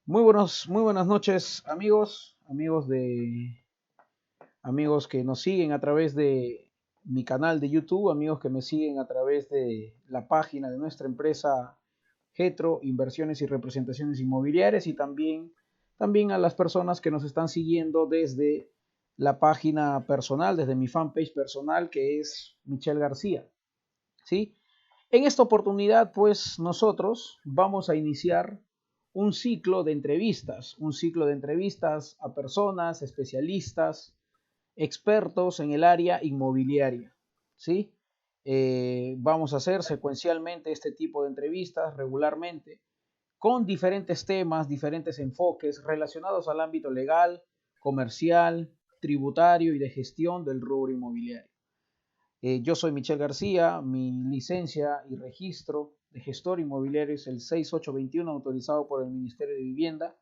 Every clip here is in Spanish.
Muy buenas noches, amigos que nos siguen a través de mi canal de YouTube, amigos que me siguen a través de la página de nuestra empresa Getro Inversiones y Representaciones Inmobiliarias y también a las personas que nos están siguiendo desde la página personal, desde mi fanpage personal que es Michelle García, ¿sí? En esta oportunidad, pues nosotros vamos a iniciar un ciclo de entrevistas a personas, especialistas, expertos en el área inmobiliaria, ¿sí? Vamos a hacer secuencialmente este tipo de entrevistas regularmente con diferentes temas, diferentes enfoques relacionados al ámbito legal, comercial, tributario y de gestión del rubro inmobiliario. Yo soy Michelle García, mi licencia y registro de gestor inmobiliario es el 6821 autorizado por el Ministerio de Vivienda.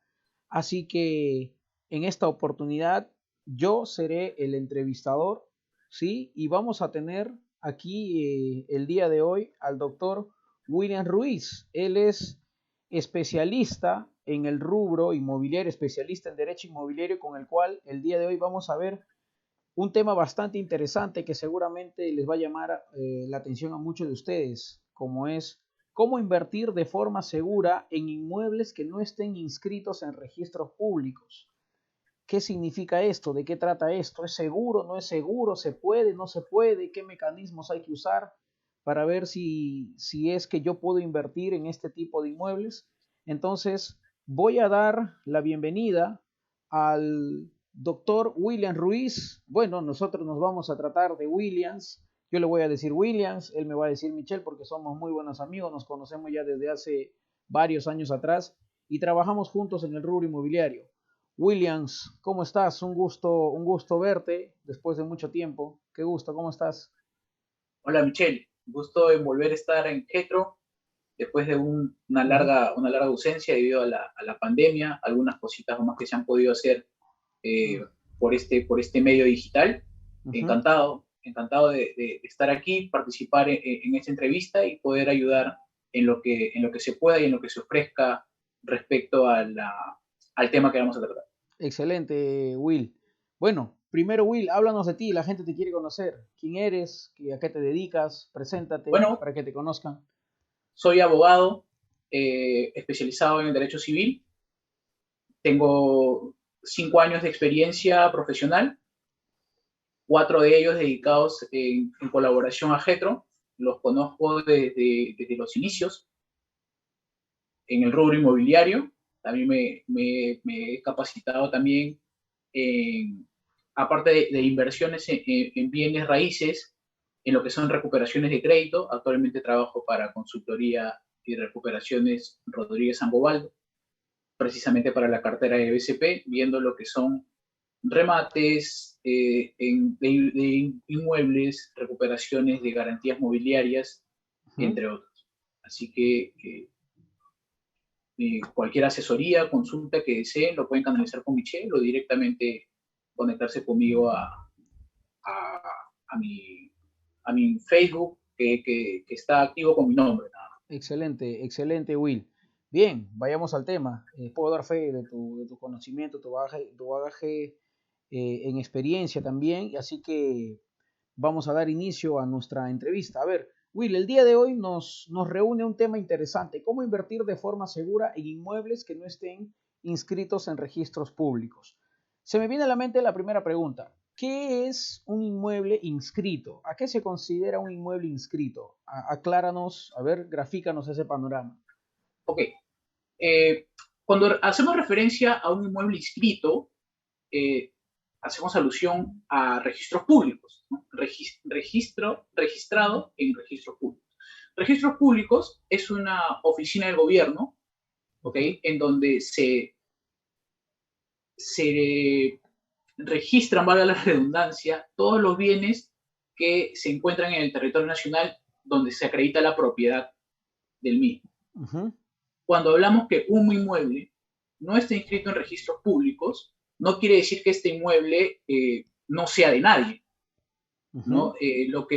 Así que en esta oportunidad yo seré el entrevistador, ¿sí? Y vamos a tener aquí el día de hoy al doctor William Ruiz. Él es especialista en el rubro inmobiliario, especialista en derecho inmobiliario, con el cual el día de hoy vamos a ver un tema bastante interesante que seguramente les va a llamar la atención a muchos de ustedes, como es cómo invertir de forma segura en inmuebles que no estén inscritos en registros públicos. ¿Qué significa esto? ¿De qué trata esto? ¿Es seguro? ¿No es seguro? ¿Se puede? ¿No se puede? ¿Qué mecanismos hay que usar para ver si es que yo puedo invertir en este tipo de inmuebles? Entonces, voy a dar la bienvenida al doctor William Ruiz. Bueno, nosotros nos vamos a tratar de Williams. Yo le voy a decir Williams, él me va a decir Michelle porque somos muy buenos amigos, nos conocemos ya desde hace varios años atrás y trabajamos juntos en el rubro inmobiliario. Williams, ¿cómo estás? Un gusto verte después de mucho tiempo. Qué gusto, ¿cómo estás? Hola Michelle, gusto en volver a estar en Getro después de Ujú, una larga ausencia debido a la pandemia, algunas cositas más que se han podido hacer eh, por este medio digital. ujú. Encantado de estar aquí, participar en esta entrevista y poder ayudar en lo que se pueda y en lo que se ofrezca respecto al tema que vamos a tratar. Excelente, Will. Bueno, primero, Will, háblanos de ti, la gente te quiere conocer. ¿Quién eres? ¿A qué te dedicas? Preséntate Bueno, para que te conozcan. soy abogado especializado en el derecho civil. Tengo 5 años de experiencia profesional, 4 de ellos dedicados en colaboración a Getro. Los conozco desde los inicios en el rubro inmobiliario. También me he capacitado también, en, aparte de inversiones en bienes raíces, en lo que son recuperaciones de crédito. Actualmente trabajo para consultoría y recuperaciones Rodríguez Sangobaldo, precisamente para la cartera de BCP, viendo lo que son remates de inmuebles, recuperaciones de garantías mobiliarias, Ujú. entre otros. Así que cualquier asesoría, consulta que deseen, lo pueden canalizar con Michelle o directamente conectarse conmigo a, a mi, a mi Facebook, que está activo con mi nombre. Excelente, excelente, Will. Bien, vayamos al tema. Puedo dar fe de tu conocimiento, tu bagaje en experiencia también, y así que vamos a dar inicio a nuestra entrevista. A ver, Will, el día de hoy nos reúne un tema interesante, cómo invertir de forma segura en inmuebles que no estén inscritos en registros públicos. Se me viene a la mente la primera pregunta. ¿Qué es un inmueble inscrito? ¿A qué se considera un inmueble inscrito? Acláranos, a ver, grafícanos ese panorama. Ok, eh, cuando hacemos referencia a un inmueble inscrito, eh, hacemos alusión a registros públicos, ¿no? Registrado en registros públicos. Registros públicos es una oficina del gobierno, ¿ok? Ujú, En donde se registran, valga la redundancia, todos los bienes que se encuentran en el territorio nacional donde se acredita la propiedad del mismo. ujú, Cuando hablamos que un inmueble no está inscrito en registros públicos, no quiere decir que este inmueble no sea de nadie, ujú. ¿no?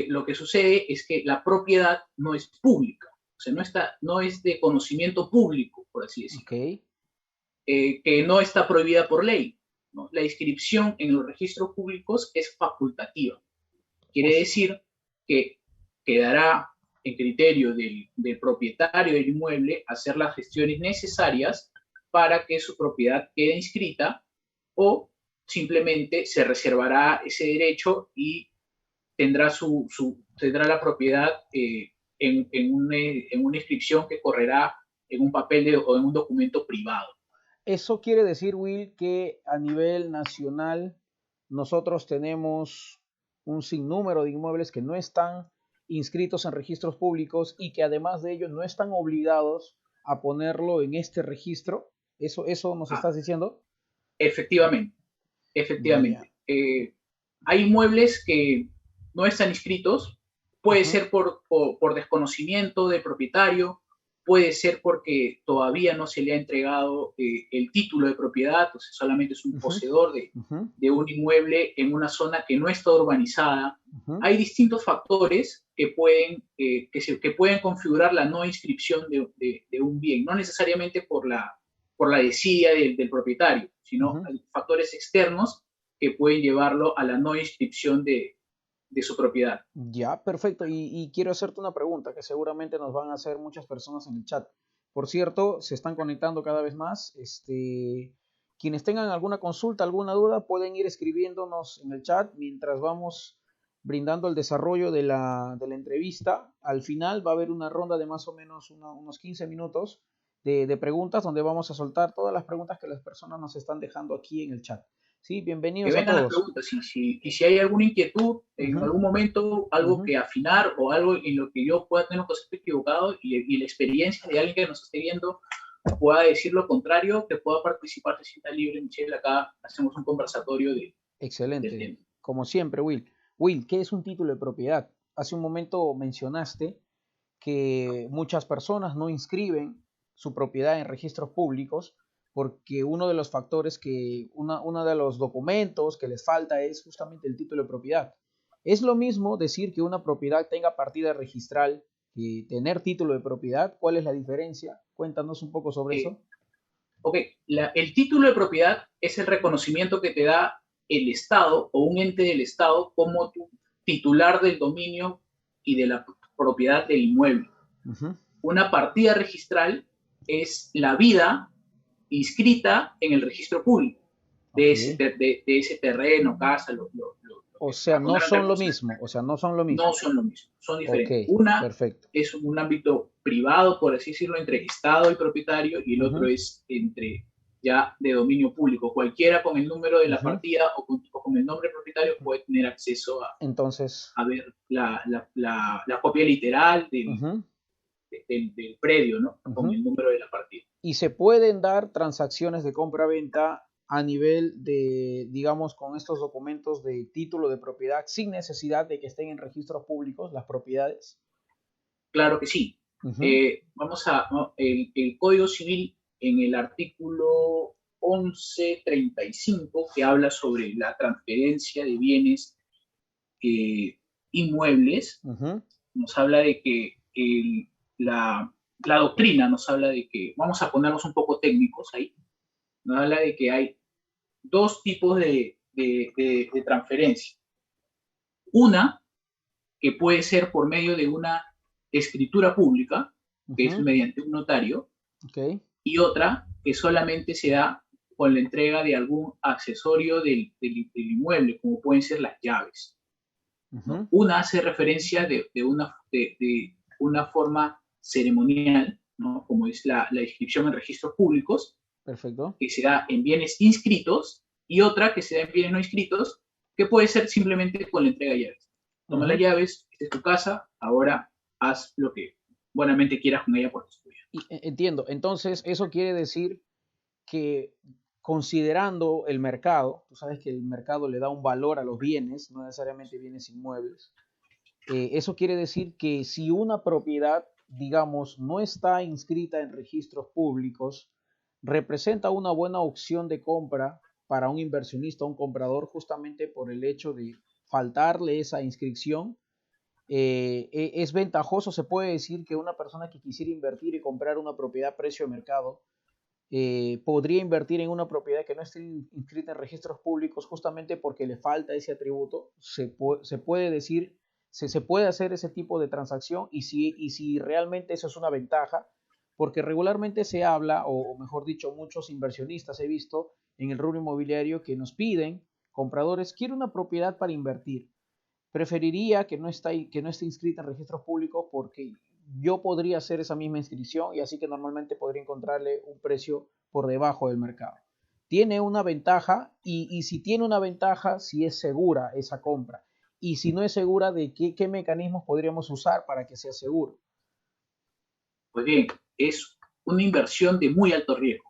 Lo que sucede es que la propiedad no es pública, o sea, no es de conocimiento público, por así decirlo. Ok, que no está prohibida por ley, ¿no? La inscripción en los registros públicos es facultativa. Quiere decir que quedará en criterio del propietario del inmueble hacer las gestiones necesarias para que su propiedad quede inscrita, o simplemente se reservará ese derecho y tendrá, tendrá la propiedad en una inscripción que correrá en un papel o en un documento privado. Eso quiere decir, Will, que a nivel nacional nosotros tenemos un sinnúmero de inmuebles que no están inscritos en registros públicos y que además de ello no están obligados a ponerlo en este registro. ¿Eso nos estás diciendo? Efectivamente, Ya. efectivamente. Hay inmuebles que no están inscritos, puede ser por desconocimiento del propietario, puede ser porque todavía no se le ha entregado el título de propiedad, o sea, solamente es un poseedor de un inmueble en una zona que no está urbanizada. Hay distintos factores que pueden configurar la no inscripción de un bien, no necesariamente por la desidia del propietario, sino factores externos que pueden llevarlo a la no inscripción de su propiedad. Ya, perfecto. Y quiero hacerte una pregunta que seguramente nos van a hacer muchas personas en el chat. Por cierto, se están conectando cada vez más. Quienes tengan alguna consulta, alguna duda, pueden ir escribiéndonos en el chat mientras vamos brindando el desarrollo de la entrevista. Al final va a haber una ronda de más o menos unos 15 minutos de preguntas donde vamos a soltar todas las preguntas que las personas nos están dejando aquí en el chat. Sí, Que bienvenidos a vengan las todos. preguntas y si hay alguna inquietud, en algún momento, algo que afinar o algo en lo que yo pueda tener un concepto equivocado y la experiencia de alguien que nos esté viendo pueda decir lo contrario, que pueda participar, se sienta libre, Michelle, acá hacemos un conversatorio del Excelente. tema. Como siempre, Will. Will, ¿qué es un título de propiedad? Hace un momento mencionaste que muchas personas no inscriben su propiedad en registros públicos porque uno de los factores uno de los documentos que les falta es justamente el título de propiedad. ¿Es lo mismo decir que una propiedad tenga partida registral que tener título de propiedad? ¿Cuál es la diferencia? Cuéntanos un poco sobre eso. Ok, el título de propiedad es el reconocimiento que te da el Estado o un ente del Estado como tu titular del dominio y de la propiedad del inmueble. Una partida registral es la vida inscrita en el registro público de ese terreno, casa, O sea, para no poner otra son lo cosa. mismo. O sea, no son lo No mismo. son lo mismo, son Ok, diferentes. Una perfecto. es un ámbito privado, por así decirlo, entre Estado y propietario, y el otro es entre ya de dominio público. Cualquiera con el número de la partida o con el nombre propietario puede tener acceso Entonces, a ver la copia literal del predio, ¿no? Con el número de la partida. y se pueden dar transacciones de compra-venta a nivel de, digamos, con estos documentos de título de propiedad sin necesidad de que estén en registros públicos las propiedades. Claro que sí. El Código Civil en el artículo 1135, que habla sobre la transferencia de bienes inmuebles, nos habla de que la doctrina nos habla de que, vamos a ponernos un poco técnicos ahí, nos habla de que hay dos tipos de transferencia. Una que puede ser por medio de una escritura pública, que es mediante un notario, y otra que solamente se da con la entrega de algún accesorio del inmueble, como pueden ser las llaves. ¿No? Una hace referencia de una forma ceremonial, ¿no? Como es la inscripción en registros públicos, perfecto, que se da en bienes inscritos, y otra que se da en bienes no inscritos, que puede ser simplemente con la entrega de llaves. Toma las llaves, esta es tu casa, ahora haz lo que buenamente quieras con ella por tu tuya. Entiendo. Entonces, eso quiere decir que considerando el mercado, tú sabes que el mercado le da un valor a los bienes, no necesariamente bienes inmuebles, eso quiere decir que si una propiedad, digamos, no está inscrita en registros públicos, representa una buena opción de compra para un inversionista, un comprador, justamente por el hecho de faltarle esa inscripción. Es ventajoso, se puede decir que una persona que quisiera invertir y comprar una propiedad a precio de mercado podría invertir en una propiedad que no esté inscrita en registros públicos justamente porque le falta ese atributo. Se puede decir, se puede hacer ese tipo de transacción y si realmente eso es una ventaja, porque regularmente se habla, o mejor dicho, muchos inversionistas he visto en el rubro inmobiliario que nos piden, compradores, quiero una propiedad para invertir. Preferiría que no esté inscrita en registros públicos porque yo podría hacer esa misma inscripción y así que normalmente podría encontrarle un precio por debajo del mercado. Tiene una ventaja y si tiene una ventaja, si es segura esa compra. Y si no es segura, ¿de qué mecanismos podríamos usar para que sea seguro? Pues bien, es una inversión de muy alto riesgo.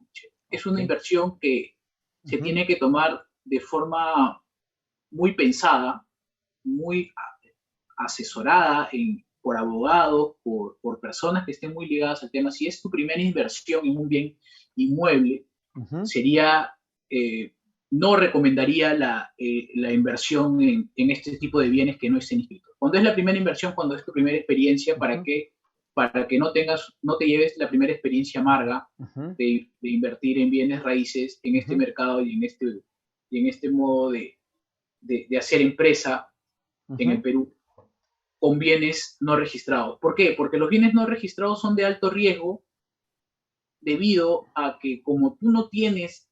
Es Ok. una inversión que se Ujú, tiene que tomar de forma muy pensada, muy asesorada por abogados, por personas que estén muy ligadas al tema. Si es tu primera inversión en un bien inmueble, ujú, sería, no recomendaría la inversión en este tipo de bienes que no estén inscritos. Cuando es la primera inversión, cuando es tu primera experiencia, ujú, para que no te lleves la primera experiencia amarga ujú, de invertir en bienes raíces en este ujú, mercado y en este modo de hacer empresa en el ujú, Perú con bienes no registrados. ¿Por qué? Porque los bienes no registrados son de alto riesgo debido a que como tú no tienes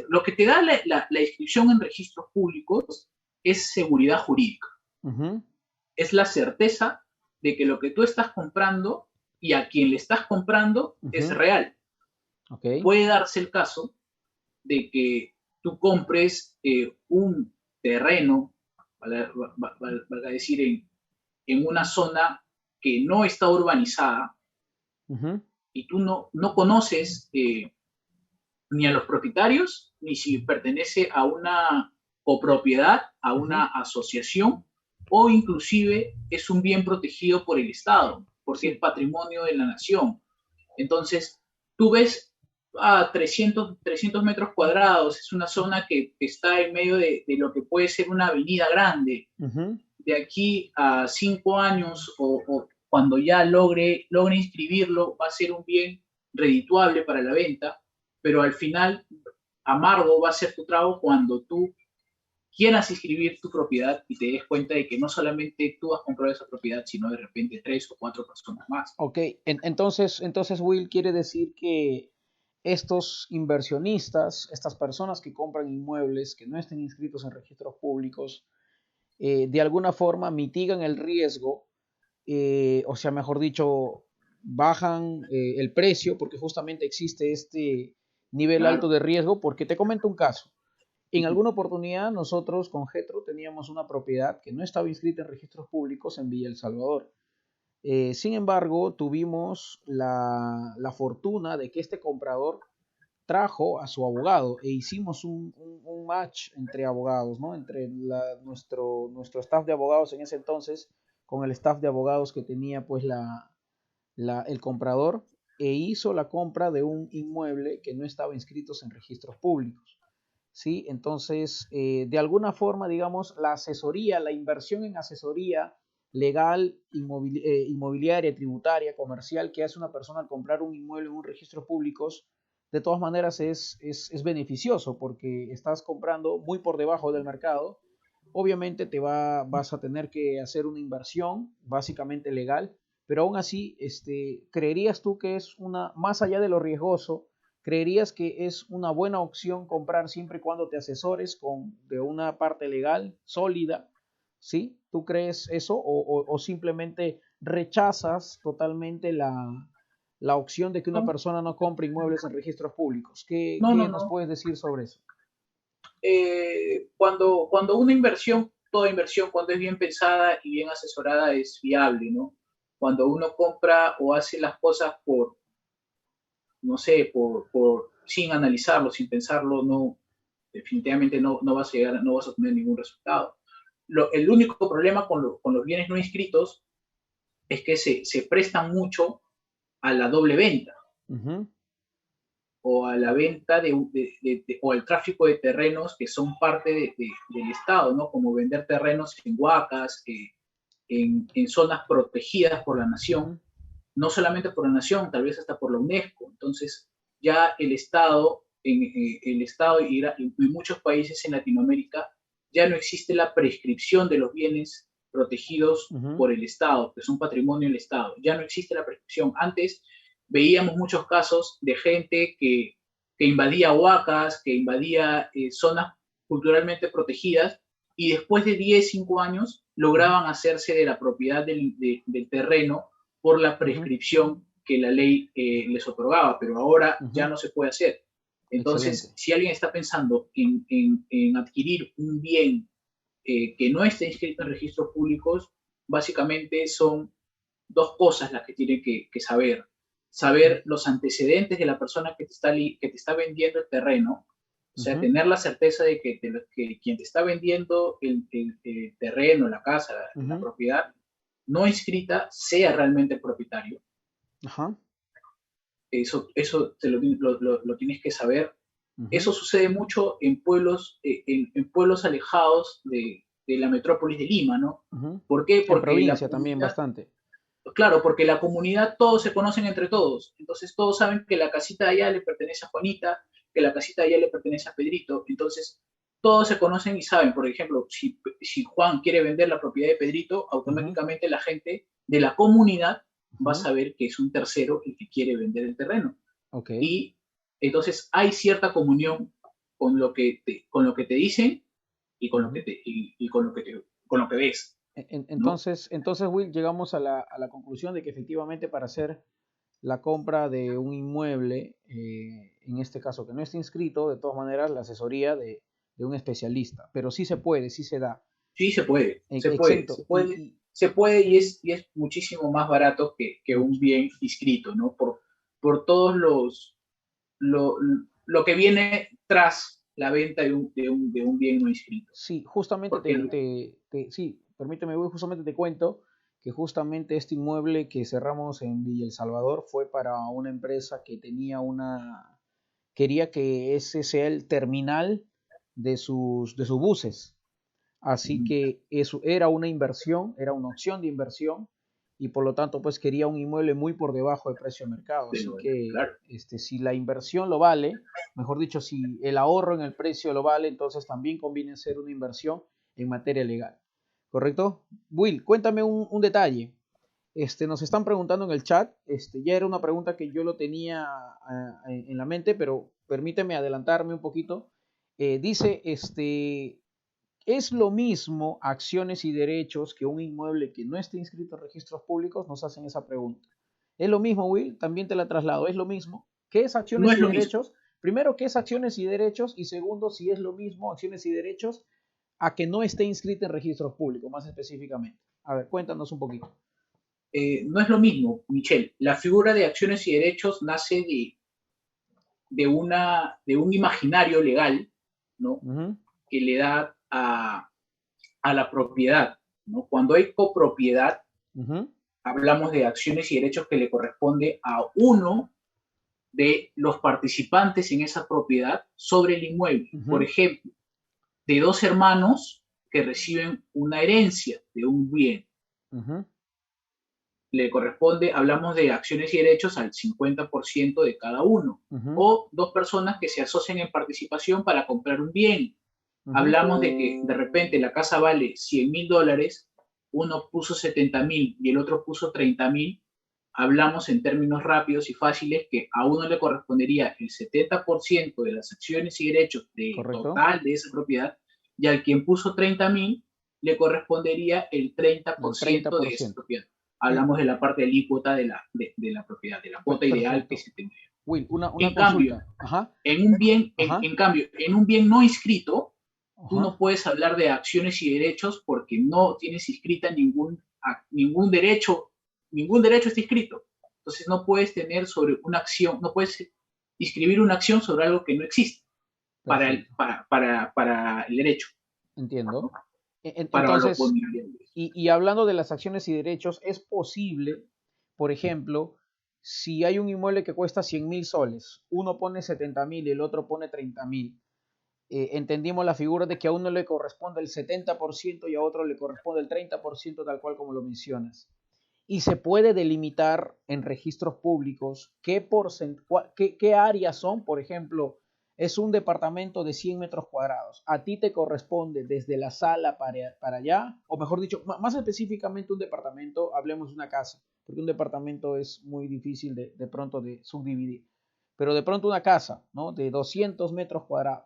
lo que te da la inscripción en registros públicos es seguridad jurídica, ujú, es la certeza de que lo que tú estás comprando y a quien le estás comprando es ujú. real. Ok. Puede darse el caso de que tú compres un terreno, valga decir, en una zona que no está urbanizada Ujú, y tú no conoces ni a los propietarios, ni si pertenece a una copropiedad, a ujú. una asociación, o inclusive es un bien protegido por el Estado, porque es Sí. patrimonio de la nación. Entonces, tú ves a 300 metros cuadrados, es una zona que está en medio de lo que puede ser una avenida grande. Ujú. De aquí a 5 años o cuando ya logre inscribirlo, va a ser un bien redituable para la venta, pero al final amargo va a ser tu trago cuando tú quieras inscribir tu propiedad y te des cuenta de que no solamente tú has comprado esa propiedad, sino de repente 3 o 4 personas más. Ok, entonces Will quiere decir que estos inversionistas, estas personas que compran inmuebles que no estén inscritos en registros públicos, de alguna forma mitigan el riesgo, o sea, mejor dicho, bajan el precio porque justamente existe este nivel alto Claro. de riesgo, porque te comento un caso. En alguna oportunidad nosotros con Getro teníamos una propiedad que no estaba inscrita en registros públicos en Villa El Salvador. Sin embargo, tuvimos la fortuna de que este comprador trajo a su abogado e hicimos un match entre abogados, ¿no? Entre nuestro staff de abogados en ese entonces con el staff de abogados que tenía pues el comprador e hizo la compra de un inmueble que no estaba inscrito en registros públicos. ¿Sí? Entonces, de alguna forma, digamos, la asesoría, la inversión en asesoría legal, inmobiliaria, tributaria, comercial que hace una persona al comprar un inmueble en un registro públicos, de todas maneras es beneficioso porque estás comprando muy por debajo del mercado. Obviamente vas a tener que hacer una inversión básicamente legal, pero aún así, ¿creerías tú que es más allá de lo riesgoso, creerías que es una buena opción comprar siempre y cuando te asesores de una parte legal sólida? ¿Sí? ¿Tú crees eso o simplemente rechazas totalmente la opción de que una No, persona no compre inmuebles en registros públicos? no, ¿Qué no, nos no. puedes decir sobre eso? Cuando una inversión, toda inversión, cuando es bien pensada y bien asesorada, es viable, ¿no? Cuando uno compra o hace las cosas no sé, sin analizarlo, sin pensarlo, no, definitivamente no vas a llegar, no vas a tener ningún resultado. El único problema con los bienes no inscritos es que se prestan mucho a la doble venta Ujú, o a la venta o al tráfico de terrenos que son parte del Estado, ¿no? Como vender terrenos en huacas, en zonas protegidas por la nación, ujú, no solamente por la nación, tal vez hasta por la UNESCO. Entonces, ya el Estado, el Estado y muchos países en Latinoamérica, ya no existe la prescripción de los bienes protegidos por el Estado, que son patrimonio del Estado. Ya no existe la prescripción. Antes veíamos muchos casos de gente que invadía huacas, que invadía zonas culturalmente protegidas, y después de 10, 5 años lograban hacerse de la propiedad del terreno por la prescripción que la ley les otorgaba, pero ahora ya no se puede hacer. Entonces, Excelente. si alguien está pensando en adquirir un bien que no esté inscrito en registros públicos, básicamente son dos cosas las que tiene que saber. Saber los antecedentes de la persona que te está vendiendo el terreno, o sea, tener la certeza de que quien te está vendiendo el terreno, la casa, la propiedad no inscrita, sea realmente el propietario. Ajá. Eso te lo tienes que saber. Eso sucede mucho en pueblos, en pueblos alejados de la metrópolis de Lima, ¿no? ¿Por qué? En Porque la provincia también comunidad, bastante. claro, porque la comunidad todos se conocen entre todos. Entonces todos saben que la casita de allá le pertenece a Juanita, que la casita de allá le pertenece a Pedrito. Entonces todos se conocen y saben, por ejemplo, si Juan quiere vender la propiedad de Pedrito, automáticamente la gente de la comunidad va a saber que es un tercero el que quiere vender el terreno. Okay. Y entonces hay cierta comunión con lo que te dicen y con lo que con lo que ves, ¿no? Entonces, Will, llegamos a la conclusión de que efectivamente para hacer la compra de un inmueble, en este caso que no esté inscrito, de todas maneras la asesoría de un especialista, pero sí se puede, sí se da. Sí, se puede, se puede, se Exento. puede, se puede y es muchísimo más barato que un bien inscrito, ¿no? Por todos lo, lo que viene tras la venta de un bien no inscrito. Sí, justamente Porque sí, permíteme, Will, justamente te cuento que justamente este inmueble que cerramos en Villa El Salvador fue para una empresa que quería que ese sea el terminal de sus buses. Así que eso era una inversión, era una opción de inversión y por lo tanto pues quería un inmueble muy por debajo del precio de mercado. Así que claro, si la inversión lo vale, mejor dicho, si el ahorro en el precio lo vale, entonces también conviene hacer una inversión en materia legal. ¿Correcto? Will, cuéntame un detalle. Nos están preguntando en el chat, ya era una pregunta que yo lo tenía en la mente, pero permíteme adelantarme un poquito. Dice, ¿es lo mismo acciones y derechos que un inmueble que no esté inscrito en registros públicos? Nos hacen esa pregunta. ¿Es lo mismo, Will? También te la traslado. ¿Es lo mismo? ¿Qué es no acciones es y lo mismo. derechos? Primero, ¿qué es acciones y derechos? Y segundo, si es lo mismo acciones y derechos a que no esté inscrita en registros públicos, más específicamente. A ver, cuéntanos un poquito. No es lo mismo, Michelle. La figura de acciones y derechos nace de un imaginario legal, ¿no? Que le da a la propiedad, ¿no? Cuando hay copropiedad, hablamos de acciones y derechos que le corresponde a uno de los participantes en esa propiedad sobre el inmueble. Por ejemplo, de dos hermanos que reciben una herencia de un bien. Le corresponde, hablamos de acciones y derechos al 50% de cada uno. O dos personas que se asocian en participación para comprar un bien. Hablamos de que de repente la casa vale $100,000, uno puso 70,000 y el otro puso 30,000. Hablamos en términos rápidos y fáciles que a uno le correspondería el 70% de las acciones y derechos de ¿Correcto? total de esa propiedad, y al quien puso 30,000 le correspondería el El 30% de esa 30%. propiedad. Y, Hablamos de la parte alícuota de la propiedad, de la cuota ideal que perfecto. se tendría. Will, una En cambio, consulta. Ajá, ajá, en cambio, en un bien no inscrito, tú ajá. no puedes hablar de acciones y derechos porque no tienes inscrita ningún derecho, ningún derecho está inscrito. Entonces no puedes tener sobre una acción, no puedes inscribir una acción sobre algo que no existe Perfecto. para el derecho, Entiendo. ¿no? Para los Entonces, vulnerables. y hablando de las acciones y derechos, es posible, por ejemplo, si hay un inmueble que cuesta 100.000 soles, uno pone 70.000 y el otro pone 30.000. Entendimos la figura de que a uno le corresponde el 70% y a otro le corresponde el 30%, tal cual como lo mencionas. y se puede delimitar en registros públicos qué áreas son. Por ejemplo, es un departamento de 100 metros cuadrados. A ti te corresponde desde la sala para allá, o mejor dicho, más específicamente un departamento, hablemos de una casa, porque un departamento es muy difícil de pronto de subdividir. Pero de pronto una casa, ¿no? De 200 metros cuadrados.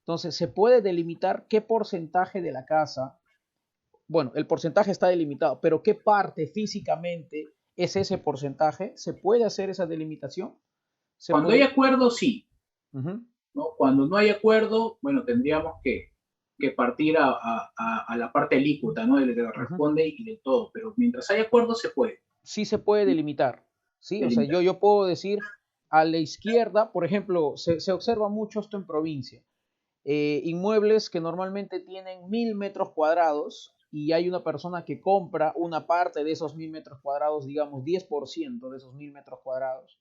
Entonces, se puede delimitar qué porcentaje de la casa, bueno, el porcentaje está delimitado, pero qué parte físicamente es ese porcentaje. ¿Se puede hacer esa delimitación? ¿Se Cuando hay podría? acuerdo, sí, Ujú, ¿no? Cuando no hay acuerdo, bueno, tendríamos que partir a la parte alícuota, ¿no? De lo que ujú. corresponde y de todo, pero mientras hay acuerdo se puede Sí se puede delimitar, ¿sí? O sea, delimitar. yo puedo decir a la izquierda, por ejemplo, se observa mucho esto en provincia. Inmuebles que normalmente tienen 1000 metros cuadrados y hay una persona que compra una parte de esos 1000 metros cuadrados, digamos 10% de esos 1000 metros cuadrados.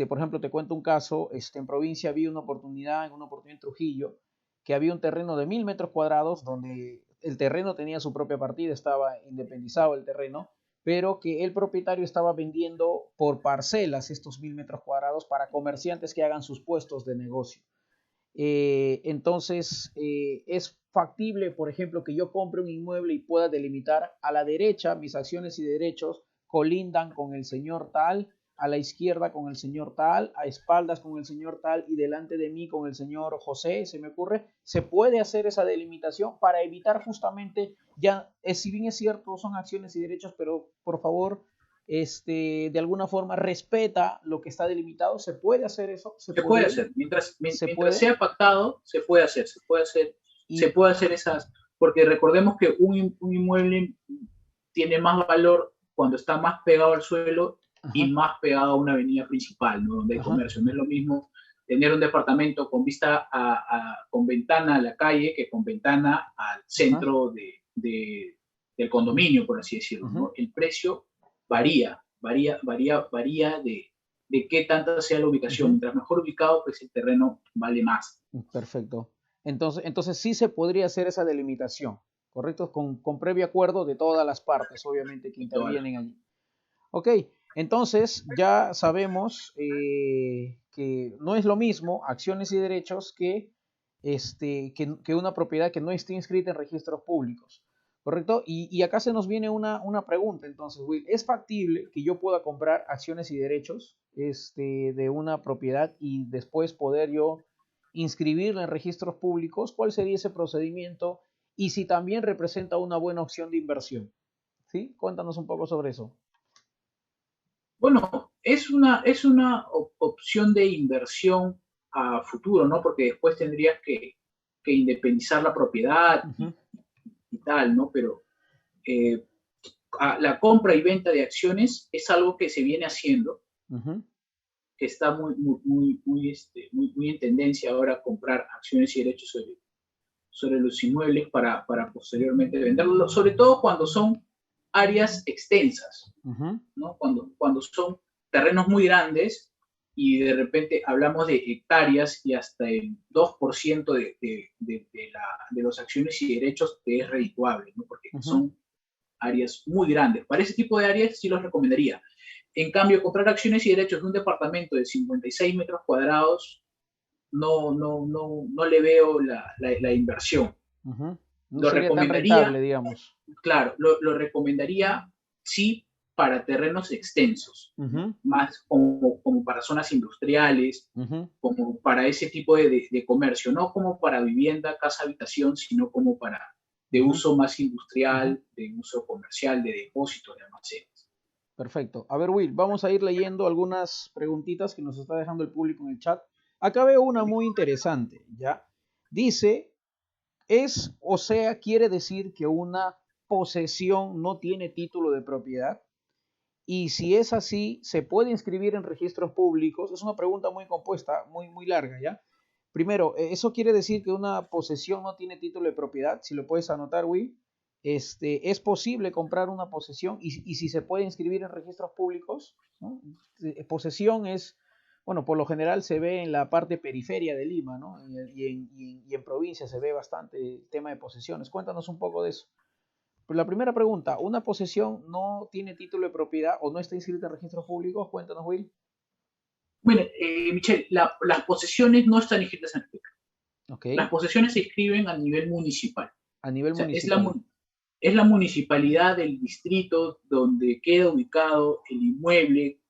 Por ejemplo, te cuento un caso. En provincia había una oportunidad en Trujillo, que había un terreno de 1000 metros cuadrados donde el terreno tenía su propia partida, estaba independizado el terreno, pero que el propietario estaba vendiendo por parcelas estos 1000 metros cuadrados para comerciantes que hagan sus puestos de negocio. Entonces, es factible, por ejemplo, que yo compre un inmueble y pueda delimitar a la derecha mis acciones y derechos colindan con el señor tal, a la izquierda con el señor tal, a espaldas con el señor tal y delante de mí con el señor José, se me ocurre. Se puede hacer esa delimitación para evitar justamente, ya, si bien es cierto, son acciones y derechos, pero por favor, de alguna forma respeta lo que está delimitado. ¿Se puede hacer eso? ¿Se Se puede podría? hacer, ¿Se mientras puede? sea pactado, se Y, puede hacer esas, porque recordemos que un inmueble tiene más valor cuando está más pegado al suelo y ajá, más pegado a una avenida principal, ¿no? Donde hay ajá, comercio. No es lo mismo tener un departamento con vista con ventana a la calle que con ventana al ajá, centro del condominio, por así decirlo, ajá. ¿no? El precio varía de qué tanta sea la ubicación. Ujú. Mientras mejor ubicado, pues el terreno vale más. Perfecto. Entonces sí se podría hacer esa delimitación, ¿correcto? Con previo acuerdo de todas las partes, obviamente, que Y todas las... intervienen allí. Ok, entonces ya sabemos que no es lo mismo acciones y derechos que una propiedad que no esté inscrita en registros públicos, ¿correcto? Y acá se nos viene una pregunta, entonces, Will. ¿Es factible que yo pueda comprar acciones y derechos de una propiedad y después poder yo inscribirla en registros públicos? ¿Cuál sería ese procedimiento? Y si también representa una buena opción de inversión, ¿sí? Cuéntanos un poco sobre eso. Bueno, es una opción de inversión a futuro, ¿no? Porque después tendrías que independizar la propiedad Ujú, y tal, ¿no? Pero eh, la compra y venta de acciones es algo que se viene haciendo, ujú, que está muy en tendencia ahora comprar acciones y derechos sobre los inmuebles para posteriormente venderlos, sobre todo cuando son áreas extensas, ujú, ¿no? Cuando son terrenos muy grandes y de repente hablamos de hectáreas y hasta el 2% de las acciones y derechos que es redituable, ¿no? Porque ujú. son áreas muy grandes. Para ese tipo de áreas sí los recomendaría. En cambio, comprar acciones y derechos de un departamento de 56 metros cuadrados, no le veo la inversión. Ujú. No Lo sería tan rentable, recomendaría, digamos. claro, lo recomendaría sí para terrenos extensos, ¿no? Ujú, Más como para zonas industriales, ujú, como para ese tipo de comercio, no como para vivienda, casa, habitación, sino como para de ujú, uso más ujú. industrial, de uso comercial, de depósitos, de almacenes. Perfecto. A ver, Will, vamos a ir leyendo algunas preguntitas que nos está dejando el público en el chat. Acá veo una muy interesante, ¿ya? Dice, o sea, quiere decir que una posesión no tiene título de propiedad. Y si es así, ¿se puede inscribir en registros públicos? Es una pregunta muy compuesta, muy larga, ¿ya? Primero, ¿eso quiere decir que una posesión no tiene título de propiedad? Si lo puedes anotar, Will. ¿Es posible comprar una posesión y si se puede inscribir en registros públicos? ¿No? Posesión es, bueno, por lo general se ve en la parte periferia de Lima, ¿no? Y en provincia se ve bastante el tema de posesiones. Cuéntanos un poco de eso. Pero la primera pregunta, ¿una posesión no tiene título de propiedad o no está inscrita en registros públicos? Cuéntanos, Will. Bueno, Michelle, las posesiones no están inscritas en el registro. Ok, Las posesiones se inscriben a nivel municipal. a nivel O sea, municipal. es la municipalidad del distrito donde queda ubicado el inmueble,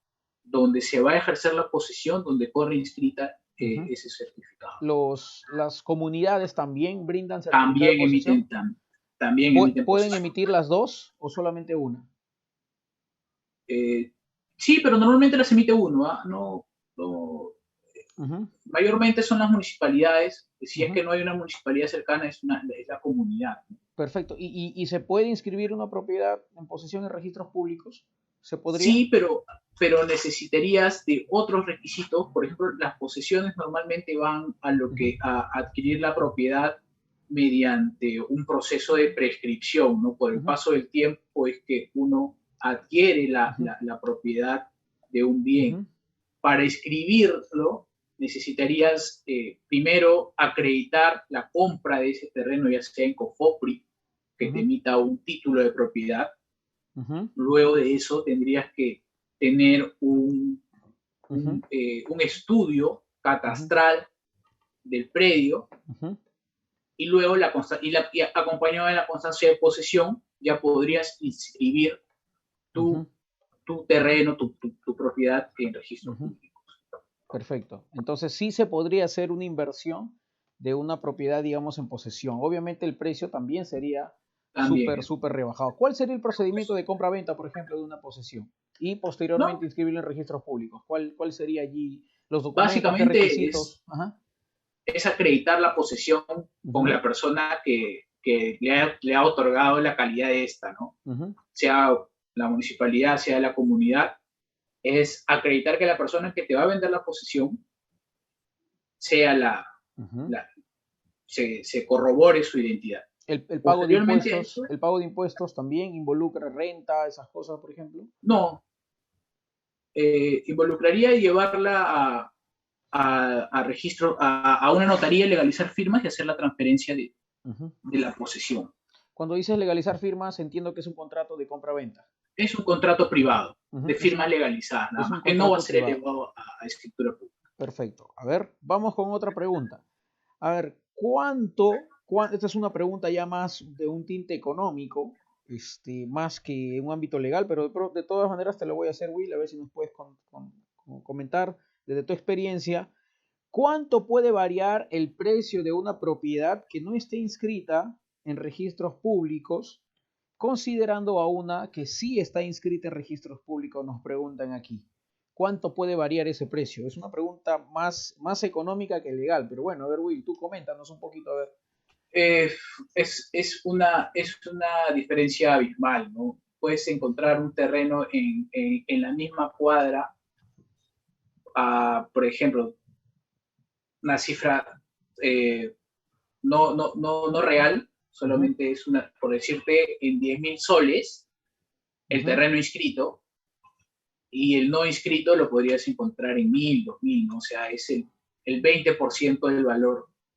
donde se va a ejercer la posesión, donde corre inscrita Ujú. ese certificado. Las comunidades también brindan certificado de También posesión. emiten, también emiten ¿Pueden posesión. emitir las dos o solamente una? Eh, sí, pero normalmente las emite uno, ¿ah? No, no, Ujú, mayormente son las municipalidades. Si es ujú. que no hay una municipalidad cercana, es la comunidad. Perfecto. ¿Y se puede inscribir una propiedad en posesión en registros públicos? ¿Se podría? Sí, pero necesitarías de otros requisitos. Por ejemplo, las posesiones normalmente van a lo Ujú, que a adquirir la propiedad mediante un proceso de prescripción, ¿no? Por el ujú, paso del tiempo es que uno adquiere ujú, la propiedad de un bien. ujú, Para inscribirlo, necesitarías primero acreditar la compra de ese terreno, ya sea en COFOPRI, que te ujú, emita un título de propiedad. ujú, Luego de eso tendrías que tener ujú, un estudio ujú, catastral del predio ujú, y luego y acompañado de la constancia de posesión ya podrías inscribir tu, ujú, tu terreno, tu propiedad en registros ujú. públicos. Perfecto. Entonces sí se podría hacer una inversión de una propiedad, digamos, en posesión. Obviamente el precio también sería súper, También, súper rebajado. ¿Cuál sería el por procedimiento supuesto. de compra-venta, por ejemplo, de una posesión? Y posteriormente No, inscribirlo en registros públicos. ¿Cuál sería allí los documentos, qué básicamente requisitos? Ajá. es acreditar la posesión con Ujú, la persona que le ha otorgado la calidad de esta, ¿no? ujú, Sea la municipalidad, sea la comunidad, es acreditar que la persona que te va a vender la posesión sea ujú. la se corrobore su identidad. El pago de Posteriormente a impuestos, eso, el pago de impuestos también involucra renta, esas cosas, por ejemplo. no, involucraría llevarla a registro, a una notaría, legalizar firmas y hacer la transferencia Ujú. de la posesión. Cuando dices legalizar firmas, entiendo que es un contrato de compra-venta. Es un contrato privado Ujú, de firmas legalizadas, nada es un más, que no va a contrato ser privado. elevado a escritura pública. Perfecto. A ver, vamos con otra pregunta. A ver, esta es una pregunta ya más de un tinte económico, más que en un ámbito legal, pero de todas maneras te lo voy a hacer, Will, a ver si nos puedes comentar desde tu experiencia. ¿Cuánto puede variar el precio de una propiedad que no esté inscrita en registros públicos, considerando a una que sí está inscrita en registros públicos? Nos preguntan aquí. ¿Cuánto puede variar ese precio? Es una pregunta más económica que legal, pero bueno, a ver, Will, tú coméntanos un poquito, a ver. Eh, es una diferencia abismal, ¿no? Puedes encontrar un terreno en la misma cuadra, por ejemplo, una cifra eh, no real, Ujú, solamente es una, por decirte, en 10.000 soles, el ujú, terreno inscrito, y el no inscrito lo podrías encontrar en 1.000, 2.000, ¿no? O sea, es el 20%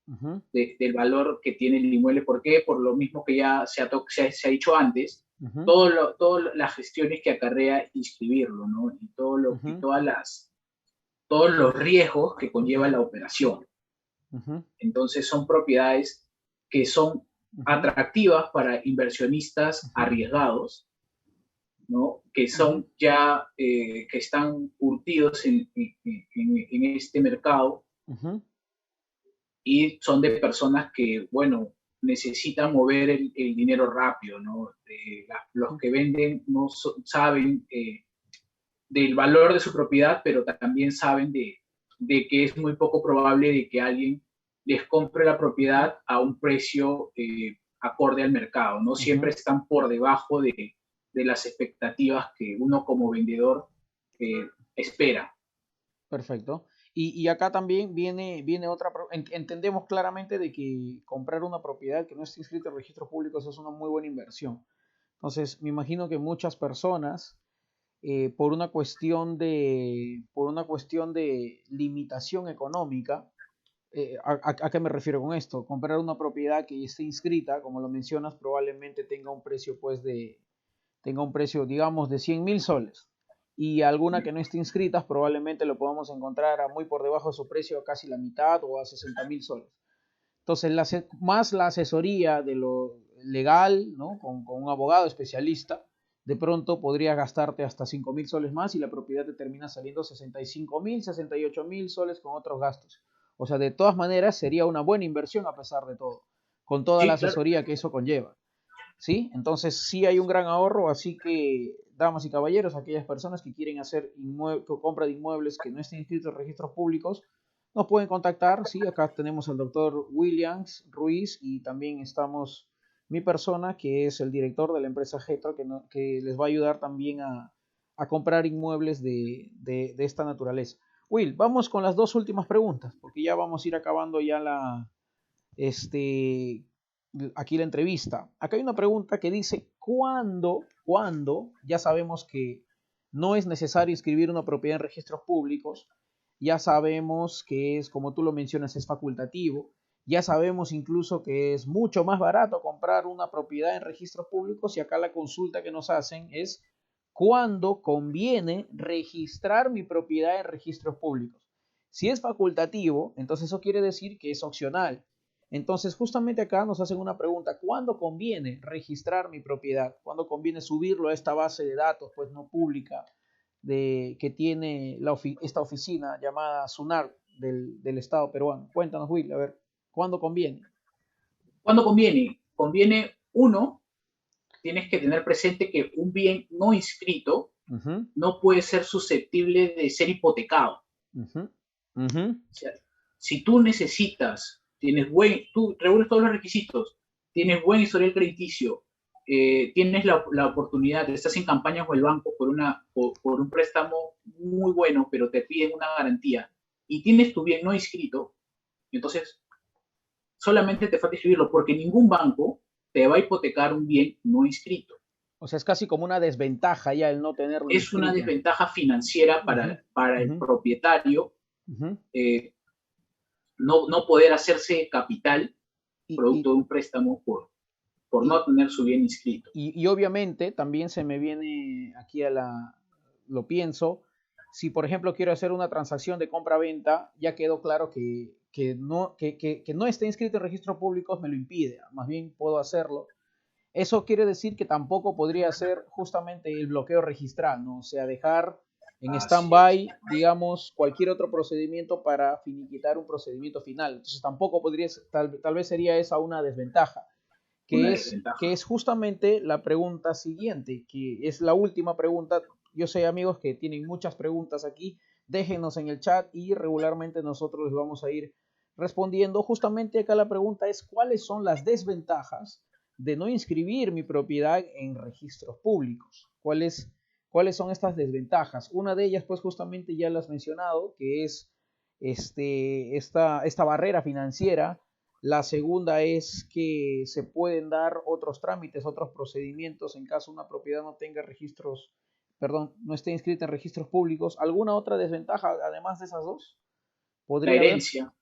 ujú, del valor que tiene el inmueble. ¿Por qué? Por lo mismo que ya se ha dicho antes, ujú, todas las gestiones que acarrea inscribirlo, ¿no? Y ujú, todos los riesgos que conlleva la operación. ujú, Entonces son propiedades que son ujú, atractivas para inversionistas ujú, arriesgados, ¿no? Que ujú, son ya, que están curtidos en este mercado ujú, y son de personas que, bueno, necesitan mover el dinero rápido, ¿no? Los ujú, que venden no saben del valor de su propiedad, pero también saben de que es muy poco probable de que alguien les compre la ujú, propiedad a un precio acorde al mercado, ¿no? Siempre ujú. están por debajo de las expectativas que uno como vendedor espera. Perfecto. Y acá también viene otra. Entendemos claramente de que comprar una propiedad que no esté inscrita en registros públicos es una muy buena inversión. Entonces, me imagino que muchas personas, por una cuestión de limitación económica, ¿A qué me refiero con esto? Comprar una propiedad que esté inscrita, como lo mencionas, probablemente tenga un precio, pues, digamos, de 100.000 soles. Y alguna que no esté inscrita, probablemente lo podamos encontrar a muy por debajo de su precio, a casi la mitad o a 60.000 soles. Entonces, más la asesoría de lo legal, ¿no? Con un abogado especialista, de pronto podría gastarte hasta 5.000 soles más y la propiedad te termina saliendo 65.000, 68.000 soles con otros gastos. O sea, de todas maneras sería una buena inversión a pesar de todo, con toda la Sí, claro. asesoría que eso conlleva. ¿Sí? Entonces sí hay un gran ahorro, así que, damas y caballeros, aquellas personas que quieren hacer compra de inmuebles que no estén inscritos en registros públicos, nos pueden contactar, ¿sí? Acá tenemos al doctor Williams Ruiz y también estamos mi persona, que es el director de la empresa Getro, que les va a ayudar también a comprar inmuebles de esta naturaleza. Will, vamos con las dos últimas preguntas, porque ya vamos a ir acabando ya este, aquí la entrevista. Acá hay una pregunta que dice, ¿cuándo? Ya sabemos que no es necesario inscribir una propiedad en registros públicos, ya sabemos que es, como tú lo mencionas, es facultativo, ya sabemos incluso que es mucho más barato comprar una propiedad en registros públicos y acá la consulta que nos hacen es, ¿cuándo conviene registrar mi propiedad en registros públicos? Si es facultativo, entonces eso quiere decir que es opcional. Entonces, justamente acá nos hacen una pregunta, ¿cuándo conviene registrar mi propiedad? ¿Cuándo conviene subirlo a esta base de datos, pues no pública, que tiene esta oficina llamada SUNAR del Estado peruano? Cuéntanos, Will, a ver, ¿cuándo conviene? ¿Cuándo conviene? Conviene, uno, tienes que tener presente que un bien no inscrito Ujú, no puede ser susceptible de ser hipotecado. ujú, ujú, O sea, si tú necesitas, tú reúnes todos los requisitos, tienes buen historial crediticio, tienes la oportunidad, estás en campaña con el banco por un préstamo muy bueno, pero te piden una garantía, y tienes tu bien no inscrito, entonces solamente te falta inscribirlo, porque ningún banco te va a hipotecar un bien no inscrito. O sea, es casi como una desventaja ya el no tenerlo Es una inscrito. desventaja financiera Ujú, para el ujú, propietario, ujú. eh, no poder hacerse capital Y, producto y, de un préstamo por y, no tener su bien inscrito. y obviamente también se me viene aquí lo pienso, si por ejemplo quiero hacer una transacción de compra-venta, ya quedó claro que no esté inscrito en registros públicos me lo impide, más bien puedo hacerlo. Eso quiere decir que tampoco podría ser justamente el bloqueo registral, ¿no? O sea, dejar en Así es, stand-by, digamos, cualquier otro procedimiento para finiquitar un procedimiento final. Entonces tampoco podría, tal vez sería esa una desventaja una que desventaja. es justamente la pregunta siguiente, que es la última pregunta. Yo sé, amigos, que tienen muchas preguntas aquí. Déjenos en el chat y regularmente nosotros les vamos a ir respondiendo. Justamente acá la pregunta es, ¿cuáles son las desventajas de no inscribir mi propiedad en registros públicos? ¿Cuáles son estas desventajas? Una de ellas, pues justamente ya la has mencionado, que es esta barrera financiera. La segunda es que se pueden dar otros trámites, otros procedimientos en caso una propiedad no tenga registros, perdón, no esté inscrita en registros públicos. ¿Alguna otra desventaja además de esas dos? La Podría haber herencia,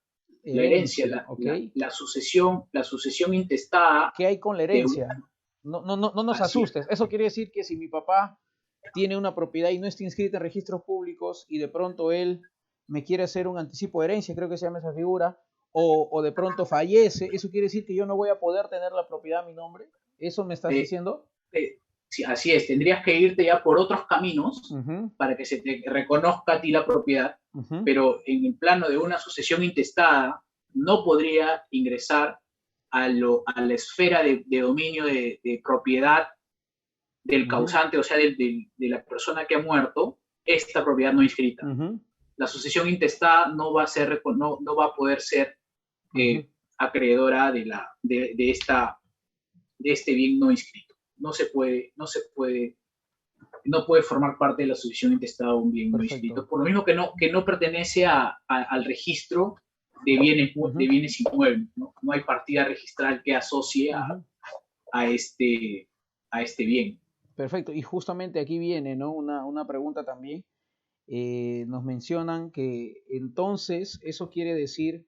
herencia, ¿ok? la sucesión intestada ¿Qué hay con la de una, herencia? No nos así es, asustes. Eso quiere decir que si mi papá tiene una propiedad y no está inscrita en registros públicos y de pronto él me quiere hacer un anticipo de herencia, creo que se llama esa figura, o de pronto fallece, ¿eso quiere decir que yo no voy a poder tener la propiedad a mi nombre? ¿Eso me estás eh, diciendo? sí, así es, tendrías que irte ya por otros caminos Ujú, para que se te reconozca a ti la propiedad, ujú, pero en el plano de una sucesión intestada no podría ingresar a la esfera de dominio de propiedad del ujú, causante, o sea, de la persona que ha muerto, esta propiedad no inscrita. ujú, La sucesión intestada no va a poder ser ujú. acreedora de este bien no inscrito. No puede formar parte de la sucesión intestada un bien no inscrito, Perfecto. por lo mismo que no pertenece al registro de Ujú, bienes inmuebles. No hay partida registral que asocie ujú. a, este, a este bien. Perfecto. Y justamente aquí viene, ¿no? Una pregunta también. Nos mencionan que entonces eso quiere decir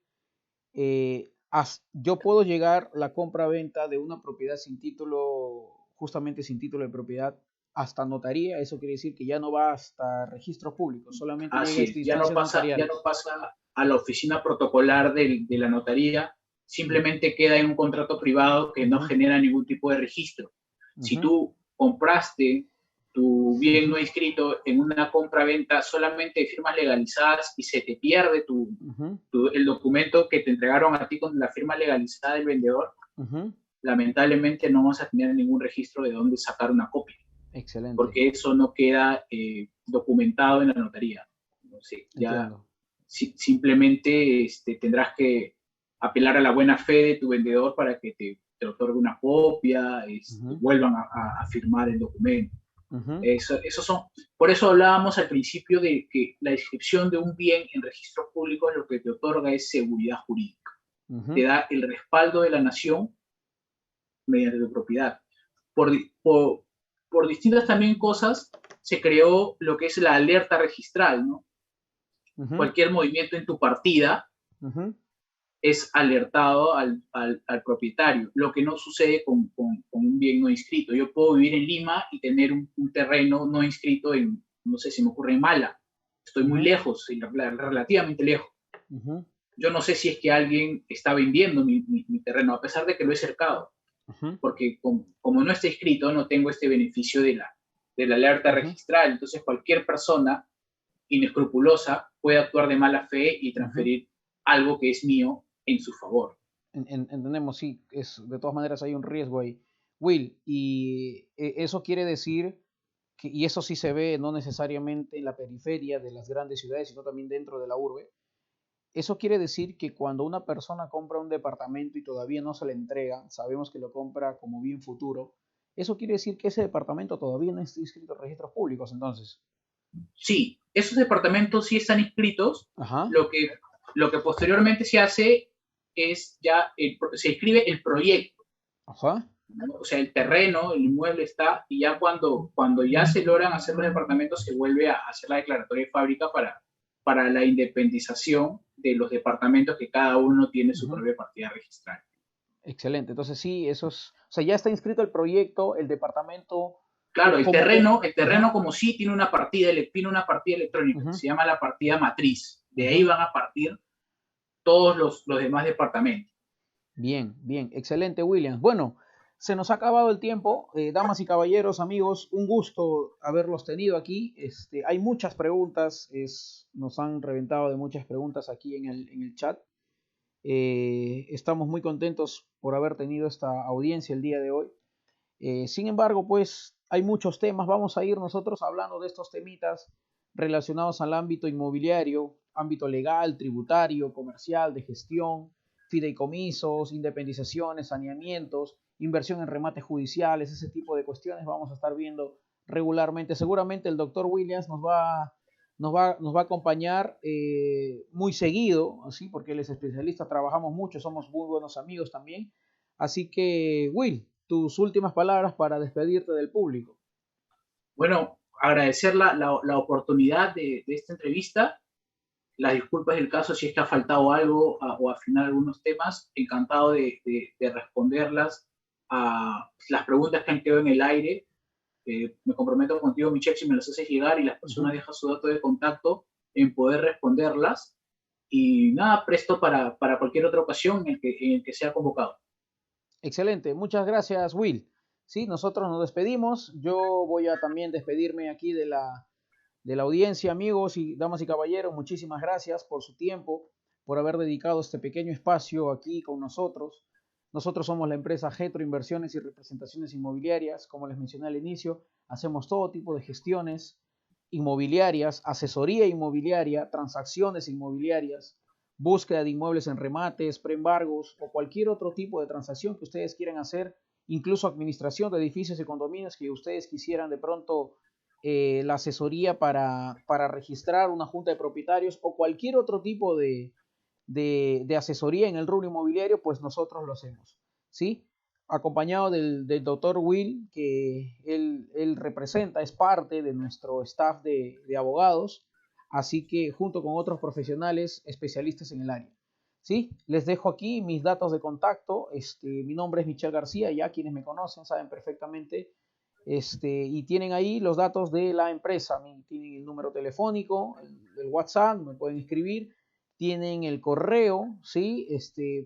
yo puedo llegar la compra-venta de una propiedad sin título, justamente sin título de propiedad, hasta notaría. Eso quiere decir que ya no va hasta registros públicos, solamente llega a Así esta es, instancias ya no notariales. pasa a la oficina protocolar de la notaría, Mm, simplemente queda en un contrato privado que no ujú, genera ningún tipo de registro. Si ujú, tú compraste tu bien ujú, no inscrito en una compra-venta solamente de firmas legalizadas y se te pierde ujú, el documento que te entregaron a ti con la firma legalizada del vendedor, ujú. lamentablemente no vas a tener ningún registro de dónde sacar una copia, Excelente, porque eso no queda documentado en la notaría. No sé, ya entiendo. simplemente tendrás que apelar a la buena fe de tu vendedor para que te otorgue una copia, Ujú, vuelvan a firmar el documento. ujú, Eso son, por eso hablábamos al principio de que la inscripción de un bien en registros públicos lo que te otorga es seguridad jurídica. Te ujú, da el respaldo de la nación mediante tu propiedad. Por, por, por distintas también cosas se creó lo que es la alerta registral, ¿no? ujú, Cualquier movimiento en tu partida ujú, es alertado al propietario, lo que no sucede con un bien no inscrito. Yo puedo vivir en Lima y tener un terreno no inscrito en, no sé, si me ocurre en Mala. Estoy muy ujú, lejos, relativamente lejos. ujú, Yo no sé si es que alguien está vendiendo mi terreno, a pesar de que lo he cercado, ujú, porque como no está inscrito, no tengo este beneficio de la alerta ujú, registral. Entonces, cualquier persona inescrupulosa puede actuar de mala fe y ujú. transferir algo que es mío en su favor. Entendemos, sí, de todas maneras hay un riesgo ahí. Will, y eso quiere decir que, y eso sí se ve no necesariamente en la periferia de las grandes ciudades, sino también dentro de la urbe, eso quiere decir que cuando una persona compra un departamento y todavía no se le entrega, sabemos que lo compra como bien futuro, eso quiere decir que ese departamento todavía no está inscrito en registros públicos, entonces. Sí, esos departamentos sí están inscritos. Ajá, Lo que posteriormente se hace es ya, se escribe el proyecto, ajá. ¿no? O sea, el terreno, el inmueble está, y ya cuando ya se logran hacer los departamentos, se vuelve a hacer la declaratoria de fábrica para la independización de los departamentos que cada uno tiene su Ujú. propia partida registral. Excelente. Entonces sí, eso es, o sea, ya está inscrito el proyecto, el departamento, Claro, el como un... terreno, el Ujú, terreno como sí tiene una partida electrónica que ujú, se llama la partida matriz. De ahí ujú. van a partir todos los demás departamentos. Bien, bien, excelente, Williams. Bueno, se nos ha acabado el tiempo. Damas y caballeros, amigos, un gusto haberlos tenido aquí. Hay muchas preguntas, nos han reventado de muchas preguntas aquí en el chat. Estamos muy contentos por haber tenido esta audiencia el día de hoy. Sin embargo, pues hay muchos temas. Vamos a ir nosotros hablando de estos temitas relacionados al ámbito inmobiliario, ámbito legal, tributario, comercial, de gestión, fideicomisos, independizaciones, saneamientos, inversión en remates judiciales, ese tipo de cuestiones vamos a estar viendo regularmente. Seguramente el doctor Williams nos va a acompañar muy seguido, así porque él es especialista, trabajamos mucho, somos muy buenos amigos también. Así que, Will, tus últimas palabras para despedirte del público. Bueno, agradecer la oportunidad de esta entrevista, las disculpas del caso si es que ha faltado algo o afinar algunos temas, encantado de responderlas a las preguntas que han quedado en el aire. Me comprometo contigo, Michelle, si me las haces llegar y las Uh -huh. personas dejan su dato de contacto en poder responderlas. Y nada, presto para cualquier otra ocasión en el que sea convocado. Excelente, muchas gracias, Will. Sí, nosotros nos despedimos. Yo voy a también despedirme aquí de la audiencia, amigos y damas y caballeros. Muchísimas gracias por su tiempo, por haber dedicado este pequeño espacio aquí con nosotros. Nosotros somos la empresa Getro Inversiones y Representaciones Inmobiliarias. Como les mencioné al inicio, hacemos todo tipo de gestiones inmobiliarias, asesoría inmobiliaria, transacciones inmobiliarias, búsqueda de inmuebles en remates, preembargos o cualquier otro tipo de transacción que ustedes quieran hacer, incluso administración de edificios y condominios que ustedes quisieran de pronto la asesoría para registrar una junta de propietarios o cualquier otro tipo de asesoría en el rubro inmobiliario, pues nosotros lo hacemos, ¿sí? Acompañado del doctor Will, que él representa, es parte de nuestro staff de abogados, así que junto con otros profesionales especialistas en el área. ¿sí? Les dejo aquí mis datos de contacto. Mi nombre es Michel García, ya quienes me conocen saben perfectamente. Y tienen ahí los datos de la empresa. Tienen el número telefónico, el WhatsApp, me pueden escribir. Tienen el correo, ¿sí?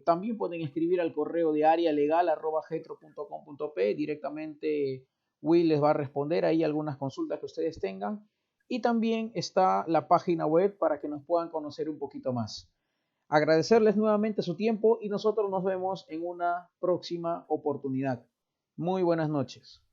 También pueden escribir al correo de arealegal@getro.com.p. Directamente Will les va a responder ahí algunas consultas que ustedes tengan. Y también está la página web para que nos puedan conocer un poquito más. Agradecerles nuevamente su tiempo y nosotros nos vemos en una próxima oportunidad. Muy buenas noches.